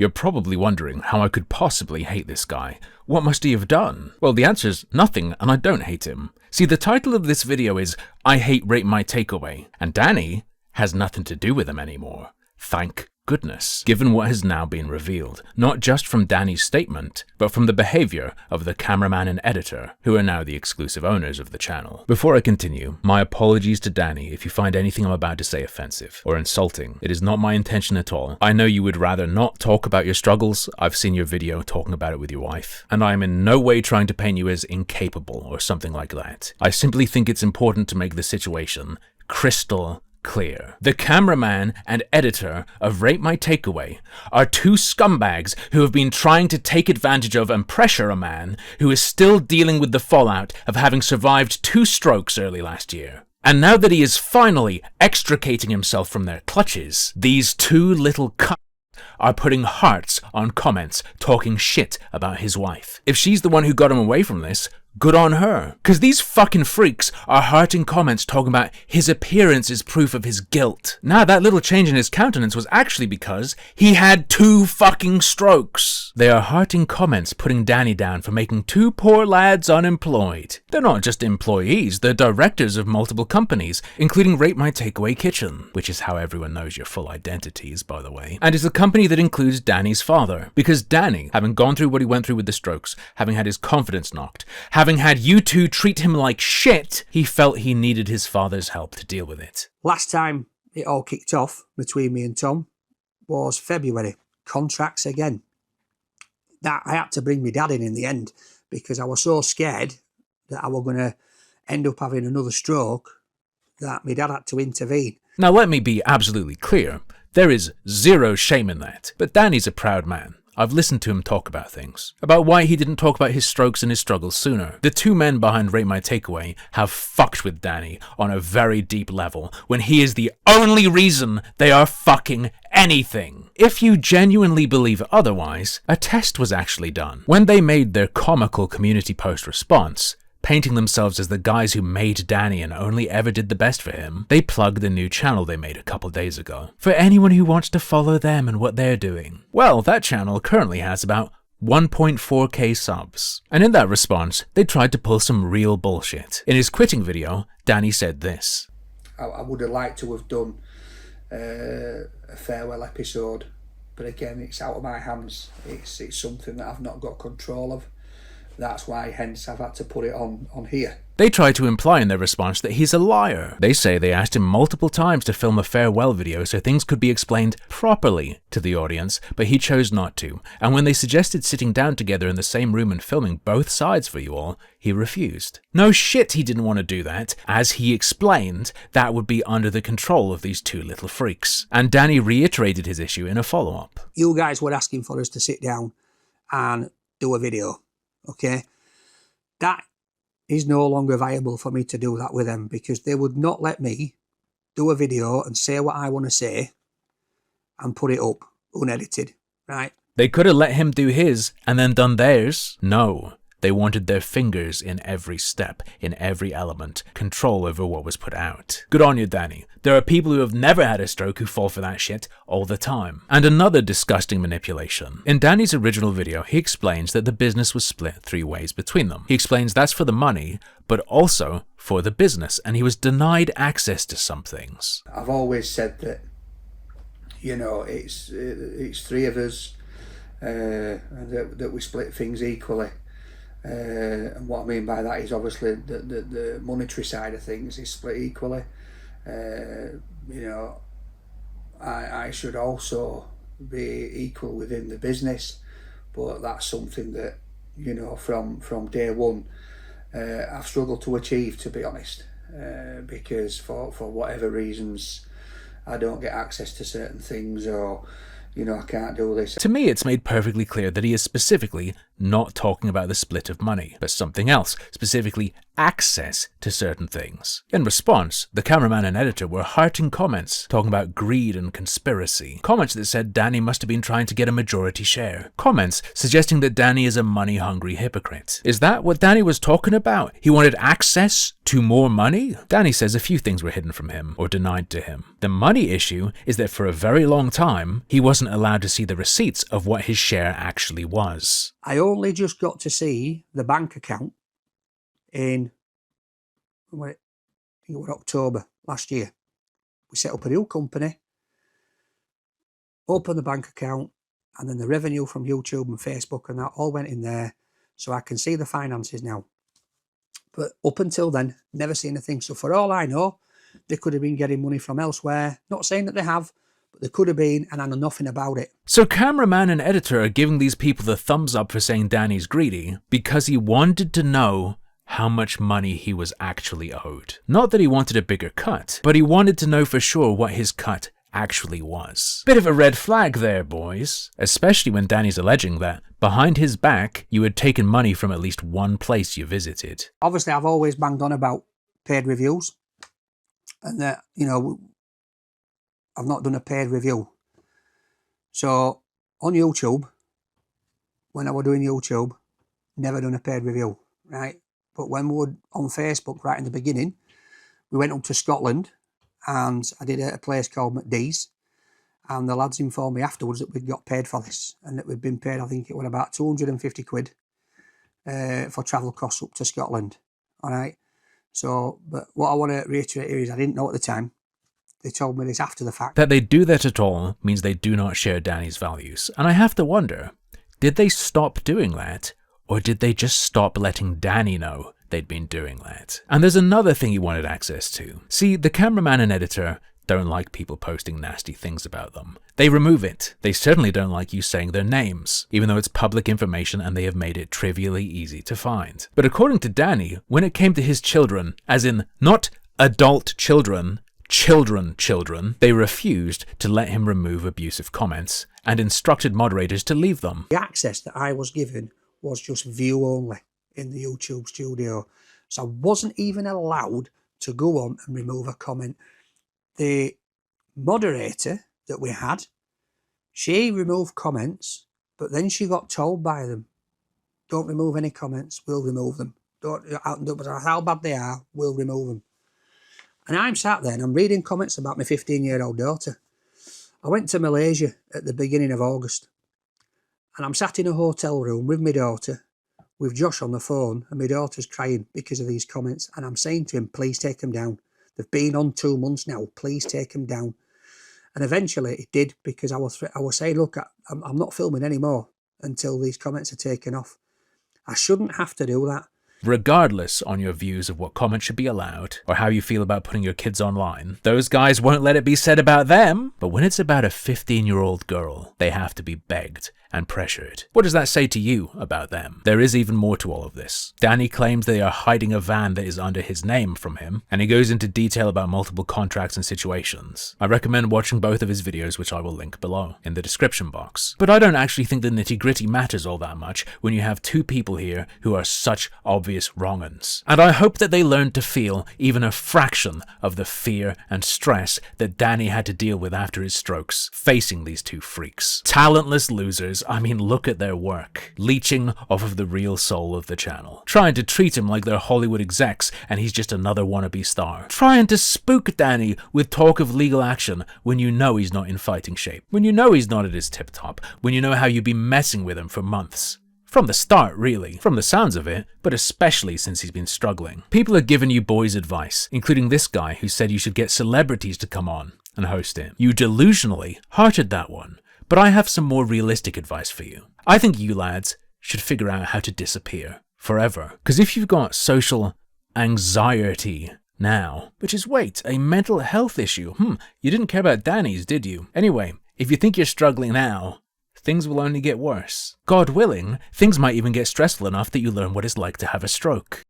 You're probably wondering how I could possibly hate this guy. What must he have done? Well, the answer's nothing, and I don't hate him. See, the title of this video is I Hate Rate My Takeaway, and Danny has nothing to do with him anymore. Thank goodness, given what has now been revealed, not just from Danny's statement, but from the behavior of the cameraman and editor, who are now the exclusive owners of the channel. Before I continue, my apologies to Danny if you find anything I'm about to say offensive or insulting. It is not my intention at all. I know you would rather not talk about your struggles. I've seen your video talking about it with your wife, and I am in no way trying to paint you as incapable or something like that. I simply think it's important to make the situation crystal clear. The cameraman and editor of Rate My Takeaway are two scumbags who have been trying to take advantage of and pressure a man who is still dealing with the fallout of having survived 2 strokes early last year. And now that he is finally extricating himself from their clutches, these two little are putting hearts on comments talking shit about his wife. If she's the one who got him away from this, good on her. Cause these fucking freaks are hearting comments talking about his appearance is proof of his guilt. Now that little change in his countenance was actually because he had 2 fucking strokes. They are hearting comments putting Danny down for making 2 poor lads unemployed. They're not just employees, they're directors of multiple companies, including Rate My Takeaway Kitchen, which is how everyone knows your full identities, by the way, and is the company that includes Danny's father. Because Danny, having gone through what he went through with the strokes, having had his confidence knocked, having had you two treat him like shit, he felt he needed his father's help to deal with it. Last time it all kicked off between me and Tom was February. Contracts again. That I had to bring my dad in the end because I was so scared that I was going to end up having another stroke that my dad had to intervene. Now let me be absolutely clear. There is zero shame in that. But Danny's a proud man. I've listened to him talk about things, about why he didn't talk about his strokes and his struggles sooner. The 2 men behind Rate My Takeaway have fucked with Danny on a very deep level when he is the only reason they are fucking anything. If you genuinely believe otherwise, a test was actually done. When they made their comical community post response, painting themselves as the guys who made Danny and only ever did the best for him, they plugged the new channel they made a couple days ago. For anyone who wants to follow them and what they're doing. Well, that channel currently has about 1.4k subs. And in that response, they tried to pull some real bullshit. In his quitting video, Danny said this. I would have liked to have done a farewell episode, but again, it's out of my hands. It's something that I've not got control of. That's why, hence, I've had to put it on here. They try to imply in their response that he's a liar. They say they asked him multiple times to film a farewell video so things could be explained properly to the audience, but he chose not to. And when they suggested sitting down together in the same room and filming both sides for you all, he refused. No shit he didn't want to do that. As he explained, that would be under the control of these 2 little freaks. And Danny reiterated his issue in a follow-up. You guys were asking for us to sit down and do a video. Okay, that is no longer viable for me to do that with them because they would not let me do a video and say what I want to say and put it up unedited, right? They could have let him do his and then done theirs. No, they wanted their fingers in every step, in every element, control over what was put out. Good on you, Danny. There are people who have never had a stroke who fall for that shit all the time. And another disgusting manipulation. In Danny's original video, he explains that the business was split 3 ways between them. He explains that's for the money, but also for the business, and he was denied access to some things. I've always said that, you know, it's 3 of us, and that we split things equally. And what I mean by that is obviously the monetary side of things is split equally. You know, I should also be equal within the business, but that's something that, you know, from day one I've struggled to achieve, to be honest, because for whatever reasons I don't get access to certain things, or you know, I can't do this. To me, it's made perfectly clear that he is specifically not talking about the split of money, but something else, specifically access to certain things. In response, the cameraman and editor were hearting comments talking about greed and conspiracy. Comments that said Danny must have been trying to get a majority share. Comments suggesting that Danny is a money-hungry hypocrite. Is that what Danny was talking about? He wanted access to more money? Danny says a few things were hidden from him or denied to him. The money issue is that for a very long time, he wasn't allowed to see the receipts of what his share actually was. I only just got to see the bank account in October last year. We set up a new company, opened the bank account, and then the revenue from YouTube and Facebook and that all went in there, so I can see the finances now. But up until then, never seen a thing. So for all I know, they could have been getting money from elsewhere. Not saying that they have, but they could have been, and I know nothing about it. So cameraman and editor are giving these people the thumbs up for saying Danny's greedy because he wanted to know how much money he was actually owed. Not that he wanted a bigger cut, but he wanted to know for sure what his cut actually was. Bit of a red flag there, boys. Especially when Danny's alleging that, behind his back, you had taken money from at least one place you visited. Obviously, I've always banged on about paid reviews, and that, you know, I've not done a paid review. So, on YouTube, when I was doing YouTube, never done a paid review, right? But when we were on Facebook right in the beginning, we went up to Scotland and I did it at a place called McDee's, and the lads informed me afterwards that we'd got paid for this and that we'd been paid, I think it was about 250 quid for travel costs up to Scotland. All right. So, but what I want to reiterate here is I didn't know at the time. They told me this after the fact. That they do that at all means they do not share Danny's values. And I have to wonder, did they stop doing that? Or did they just stop letting Danny know they'd been doing that? And there's another thing he wanted access to. See, the cameraman and editor don't like people posting nasty things about them. They remove it. They certainly don't like you saying their names, even though it's public information and they have made it trivially easy to find. But according to Danny, when it came to his children, as in not adult children, children, they refused to let him remove abusive comments and instructed moderators to leave them. The access that I was given was just view only in the YouTube studio. So I wasn't even allowed to go on and remove a comment. The moderator that we had, she removed comments, but then she got told by them, don't remove any comments, we'll remove them. Don't matter how bad they are, we'll remove them. And I'm sat there and I'm reading comments about my 15-year-old daughter. I went to Malaysia at the beginning of August, and I'm sat in a hotel room with my daughter, with Josh on the phone, and my daughter's crying because of these comments. And I'm saying to him, please take them down. They've been on 2 months now. Please take them down. And eventually it did, because I was saying, look, I'm not filming anymore until these comments are taken off. I shouldn't have to do that. Regardless on your views of what comments should be allowed, or how you feel about putting your kids online, those guys won't let it be said about them. But when it's about a 15-year-old girl, they have to be begged and pressured. What does that say to you about them? There is even more to all of this. Danny claims they are hiding a van that is under his name from him, and he goes into detail about multiple contracts and situations. I recommend watching both of his videos, which I will link below in the description box. But I don't actually think the nitty-gritty matters all that much when you have two people here who are such obvious wrong-uns. And I hope that they learn to feel even a fraction of the fear and stress that Danny had to deal with after his strokes, facing these two freaks. Talentless losers. I mean, look at their work. Leeching off of the real soul of the channel. Trying to treat him like they're Hollywood execs and he's just another wannabe star. Trying to spook Danny with talk of legal action when you know he's not in fighting shape. When you know he's not at his tip-top. When you know how you've been messing with him for months. From the start, really. From the sounds of it, but especially since he's been struggling. People are giving you boys advice, including this guy who said you should get celebrities to come on and host it. You delusionally hearted that one. But I have some more realistic advice for you. I think you lads should figure out how to disappear forever. Because if you've got social anxiety now, which is, wait, a mental health issue. You didn't care about Danny's, did you? Anyway, if you think you're struggling now, things will only get worse. God willing, things might even get stressful enough that you learn what it's like to have a stroke.